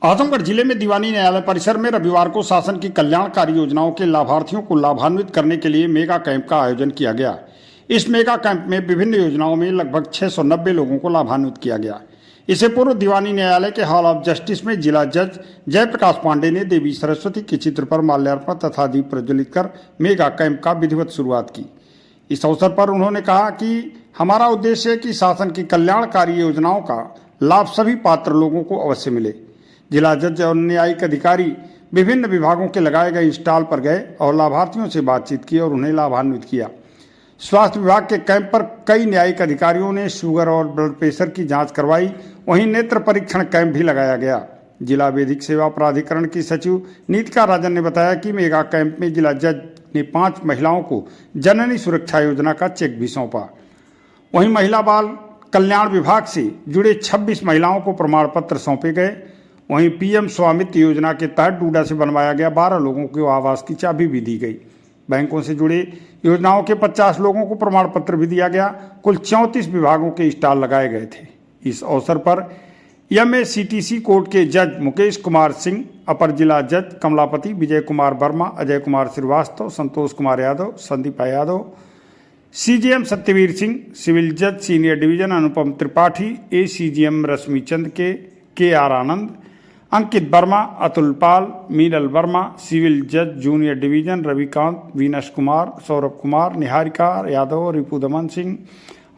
आजमगढ़ जिले में दीवानी न्यायालय परिसर में रविवार को शासन की कल्याणकारी योजनाओं के लाभार्थियों को लाभान्वित करने के लिए मेगा कैंप का आयोजन किया गया। इस मेगा कैंप में विभिन्न योजनाओं में लगभग 690 लोगों को लाभान्वित किया गया। इससे पूर्व दीवानी न्यायालय के हॉल ऑफ जस्टिस में जिला जज जयप्रकाश पांडे ने देवी सरस्वती के चित्र पर माल्यार्पण तथा दीप प्रज्वलित कर मेगा कैंप का विधिवत शुरुआत की। इस अवसर पर उन्होंने कहा कि हमारा उद्देश्य है कि शासन की कल्याणकारी योजनाओं का लाभ सभी पात्र लोगों को अवश्य मिले। जिला जज और न्यायिक अधिकारी विभिन्न विभागों के लगाए गए स्टॉल पर गए और लाभार्थियों से बातचीत की और उन्हें लाभान्वित किया। स्वास्थ्य विभाग के कैंप पर कई न्यायिक अधिकारियों ने शुगर और ब्लड प्रेशर की जांच करवाई। वहीं नेत्र परीक्षण कैंप भी लगाया गया। जिला विधिक सेवा प्राधिकरण की सचिव नीतिका राजन ने बताया कि मेगा कैंप में जिला जज ने 5 महिलाओं को जननी सुरक्षा योजना का चेक भी सौंपा। वहीं महिला बाल कल्याण विभाग से जुड़े 26 महिलाओं को प्रमाण पत्र सौंपे गए। वहीं पीएम स्वामित्व योजना के तहत डूडा से बनवाया गया 12 लोगों को आवास की चाबी भी दी गई। बैंकों से जुड़े योजनाओं के 50 लोगों को प्रमाण पत्र भी दिया गया। कुल 34 विभागों के स्टॉल लगाए गए थे। इस अवसर पर MACTC कोर्ट के जज मुकेश कुमार सिंह, अपर जिला जज कमलापति, विजय कुमार वर्मा, अजय कुमार श्रीवास्तव, संतोष कुमार यादव, संदीपा यादव, CJM सत्यवीर सिंह, सिविल जज senior division Anupam Tripathi, ACGM Rashmi Chand KR Anand, Ankit Verma, Atul Pal, Meenal Verma, civil जज junior division Ravikant, Venus Kumar, Saurabh Kumar, Niharika Yadav, Ripu Daman Singh,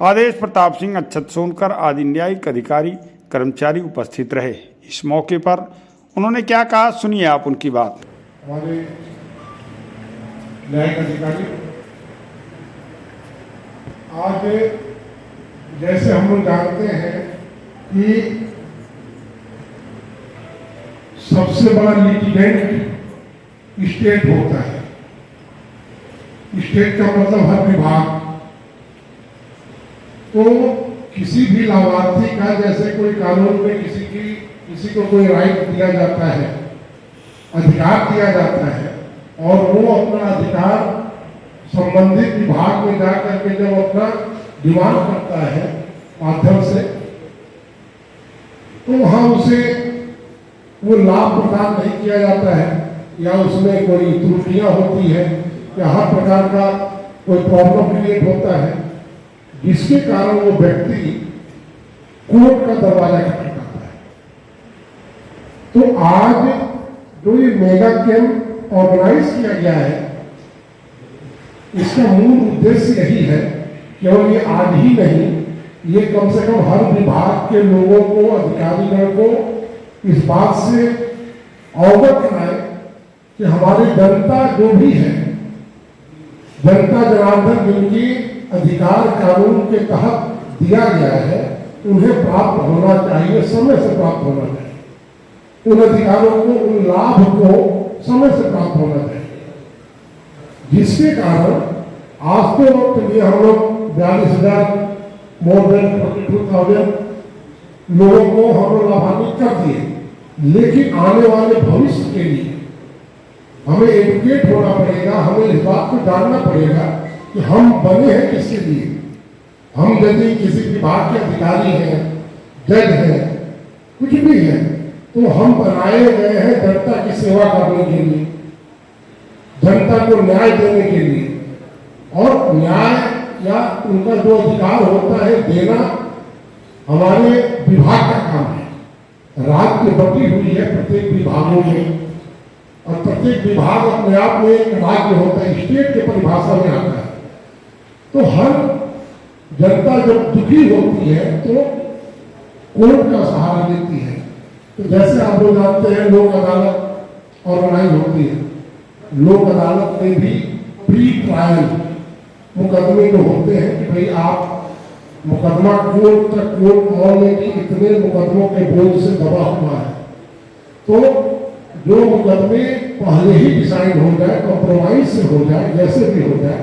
आदेश प्रताप सिंह, अक्षत सोनकर आदि न्यायिक अधिकारी कर्मचारी उपस्थित रहे। इस मौके पर उन्होंने क्या कहा, सुनिए आप उनकी बात। हमारे न्यायिक अधिकारी आज जैसे हम लोग जानते हैं कि सबसे बड़ा लिटिगेंट स्टेट होता है। स्टेट का मतलब हर विभाग। तो किसी भी लाभार्थी का जैसे कोई कानून में किसी को कोई राइट दिया जाता है, अधिकार दिया जाता है, और वो अपना अधिकार संबंधित विभाग में जाकर के जब अपना डिमांड करता है माध्यम से, तो वहां उसे वो लाभ प्रदान नहीं किया जाता है या उसमें कोई त्रुटियां होती है या हर प्रकार का कोई प्रॉब्लम क्रिएट होता है, जिसके कारण वो व्यक्ति कोर्ट का दरवाजा खटखटाता है। तो आज जो ये मेगा कैंप ऑर्गेनाइज किया गया है, इसका मूल उद्देश्य यही है केवल ये आज ही नहीं, ये कम से कम हर विभाग के लोगों को, अधिकारीगण को इस बात से अवगत कराए कि हमारी जनता जो भी है, जनता जनार्दन जिनकी अधिकार कानून के तहत दिया गया है, उन्हें प्राप्त होना चाहिए, समय से प्राप्त होना चाहिए। उन अधिकारों को, उन लाभ को समय से प्राप्त होना चाहिए, जिसके कारण आज तो चलिए हम लोग 42,000 मोर देन 42,000 लोगों को हम लोग लाभान्वित कर दिए, लेकिन आने वाले भविष्य के लिए हमें एजुकेट होना पड़ेगा। हमें इस बात को जानना पड़ेगा कि हम बने हैं किसके लिए। हम यदि किसी विभाग के अधिकारी हैं, जज हैं, कुछ भी हैं, तो हम बनाए गए हैं जनता की सेवा करने के लिए, जनता को न्याय देने के लिए। और न्याय या उनका जो अधिकार होता है देना हमारे विभाग का काम है। राज्य बटी हुई है प्रत्येक विभागों में, और प्रत्येक विभाग अपने आप में एक राज्य होता है, स्टेट के परिभाषा में आता है। तो हर जनता जब दुखी होती है तो कोर्ट का सहारा लेती है। तो जैसे आप लोग जानते हैं लोक अदालत ऑर्गेनाइज होती है। लोक अदालत में भी प्री ट्रायल मुकदमे जो होते हैं कि भाई आप मुकदमा कोर्ट तक कोर्ट ऑलरेडी इतने मुकदमों के बोझ से दबा हुआ है, तो जो मुकदमे पहले ही डिसाइड हो जाए, कॉम्प्रोमाइज से हो जाए, जैसे भी हो जाए,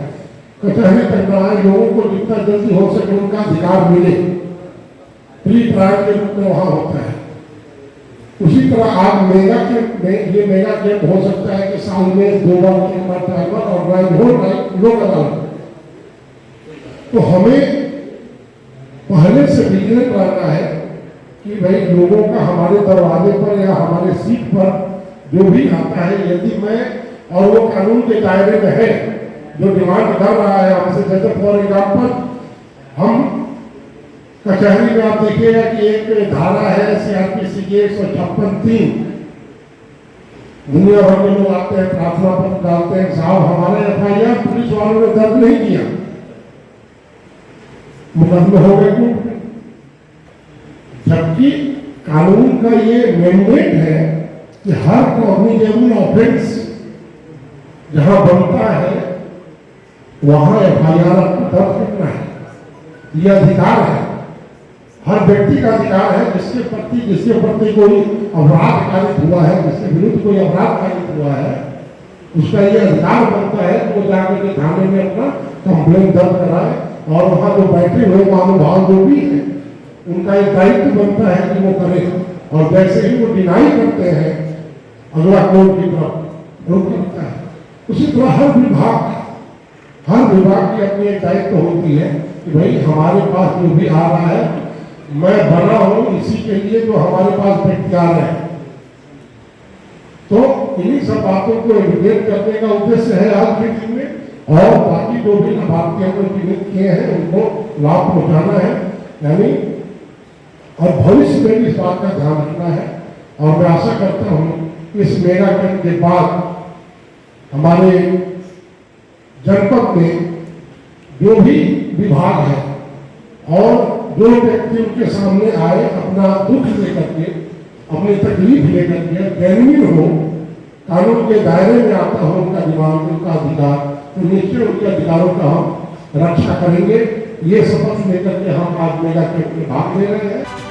कचहरी तक ना आए, लोगों को जितना जल्दी हो सके उनका अधिकार मिले, प्री ट्रायल के रूप में वहां होता है। उसी तरह आज मेगा कैंप में, ये मेगा कैंप हो सकता है कि साल में 2 बार 3 बार ट्रायल ऑर्गेनाइज हो रहा है लोक अदालत। तो हमें पहले से विजिलेंट रहना है कि भाई लोगों का हमारे दरवाजे पर या हमारे सीट पर जो भी आता है, यदि मैं और वो कानून के दायरे में है, जो डिमांड कर रहा है हमसे, जैसे फॉर एग्जाम्पल हम कचहरी में आप देखिएगा कि एक धारा है CRPC की 156(3), दुनिया भर के लोग आते हैं, प्रार्थना पत्र डालते हैं, साहब हमारे FIR पुलिस वालों ने दर्ज नहीं किया, मुकदमे हो गए क्यों? जबकि कानून का ये मैंडेट है कि हर कॉग्निजेबल ऑफेंस जहां बनता है वहां FIR दर्ज करना है, ये अधिकार है, हर व्यक्ति का अधिकार है। जिसके प्रति कोई अपराध कारित हुआ है, जिसके विरुद्ध कोई अपराध कारित हुआ है, उसका ये अधिकार बनता है कि वो जाकर के थाने में अपना कंप्लेन दर्ज कराए, और वहाँ जो बैठे हुए महानुभाव जो भी है उनका एक दायित्व बनता है कि वो करें। और जैसे ही वो डिनाई करते हैं अगला कोर्ट की तरफ रोक करता है, उसी तरह हर विभाग की अपनी एक दायित्व होती है कि भाई हमारे पास जो भी आ रहा है, मैं बना हूं इसी के लिए जो हमारे पास व्यक्ति आ रहे हैं। तो इन्हीं सब बातों को एजुकेट करने का उद्देश्य है आज के दिन में, और बाकी जो भी लाभार्थियों को चिन्हित किए हैं उनको लाभ पहुंचाना है, यानी और भविष्य में भी इस बात का ध्यान रखना है। और मैं आशा करता हूं इस मेगा कैंप के बाद हमारे जनपद में जो भी विभाग है और जो व्यक्ति उनके सामने आए अपना दुख लेकर के, अपनी तकलीफ लेकर के, जेन्युइन हो, कानून के दायरे में आता हो उनका दिमाग, उनका अधिकार, तो निश्चय उनके अधिकारों का हम रक्षा करेंगे। ये शपथ लेकर के हम आज मेगा कैंप में भाग ले रहे हैं।